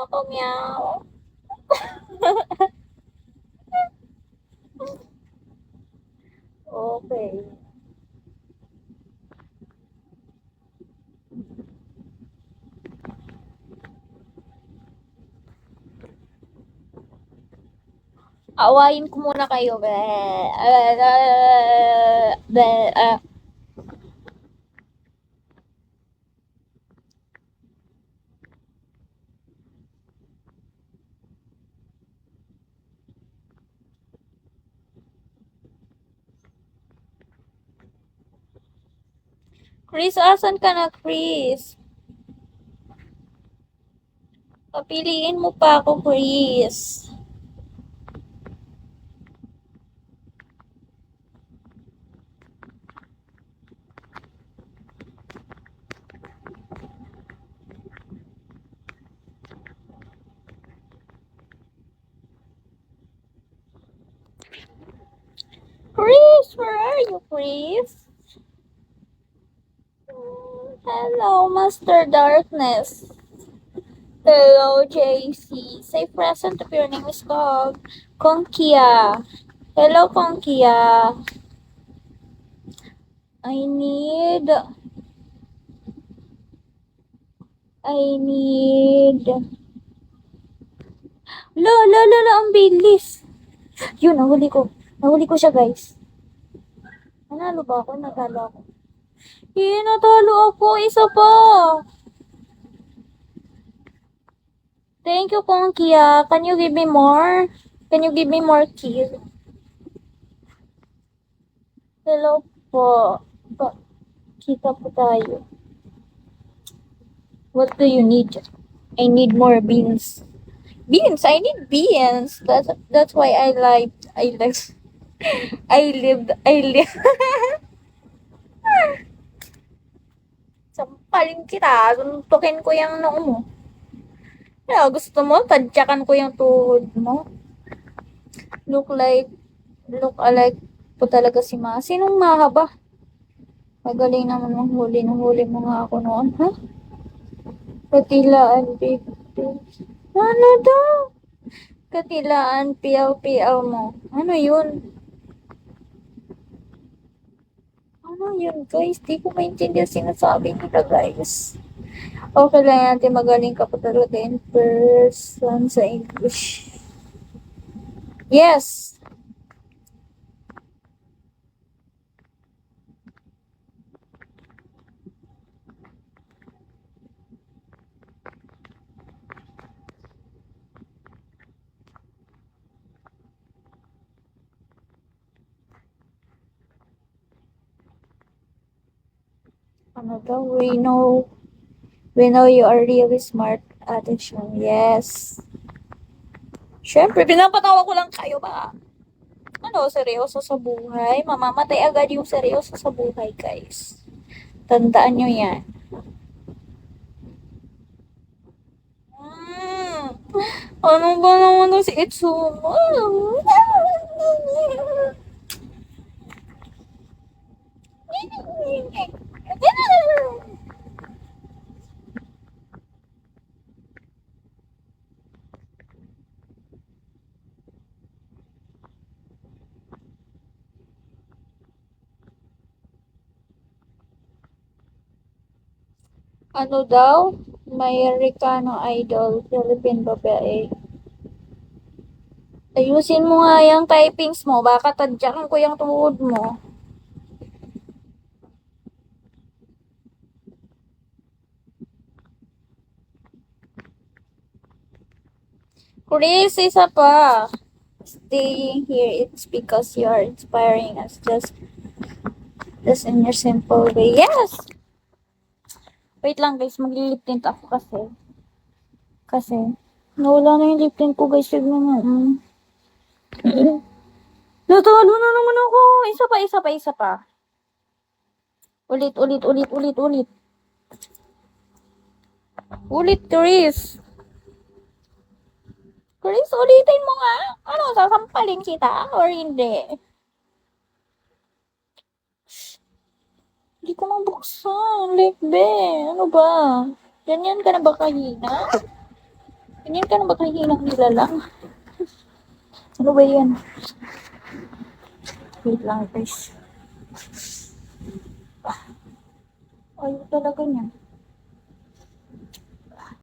ako, meow. Okay. Awayin ko muna kayo. Chris, asan ka na, Chris? Papiliin mo pa ako, Chris. Chris, where are you, Chris? Hello, Master Darkness. Hello, JC. Say present if your name is called Konkia. Hello, Konkia. I need... Ang bilis. Yun, nahuli ko. Nahuli ko siya, guys. Nanalo ba ako? Natalo ako. Natalo ako. Isa pa. Thank you, Konkia. Can you give me more? Can you give me more kill? Hello po. Kita po tayo. What do you need? I need more beans. Beans! I need beans! That's why I live. Sampalin kita. Tuntukin ko yung noo mo. Gusto mo? Tadyakan ko yung tuhod mo. Look alike po talaga si Ma. Sinong mahaba? Magaling naman manghuli. Nanghuli mo nga ako noon, ha? Katilaan, baby. Ano daw? Katilaan, piyaw-piyaw mo. Ano yun? Ano yun, guys? Di ko maintindihan sinasabi nila, guys. Okay lang natin, magaling ka pa talaga in person sa English. Yes! Ano daw? We know you are really smart, Ate Sean. Yes. Siyempre, pinapatawa ko lang kayo ba? Ano, seryoso sa buhay? Mamamatay agad yung seryoso sa buhay, guys. Tandaan nyo yan. Ano ba naman si Itsuma? Ano daw? May Ricano idol, Philippine babae. Ayusin mo nga yung typings mo, baka tadyakan ko yung tuhod mo. Chris, isa pa. Staying here, it's because you are inspiring us just in your simple way. Yes! Wait lang guys, mag-lip tint ako kasi nawala na yung lip tint ko guys. Tignan mo. Natawad mo na naman ako. Isa pa. Ulit. Ulit, Chris. Chris, ulitin mo nga. Ano, sasampalin kita or hindi? Hindi ko mabuksan. Like, be. Ano ba? Ganyan ka na ba kahina? Ganyan ka na makahinang nila lang. Ano ba yan? Wait lang guys. Ayaw talaga niyan.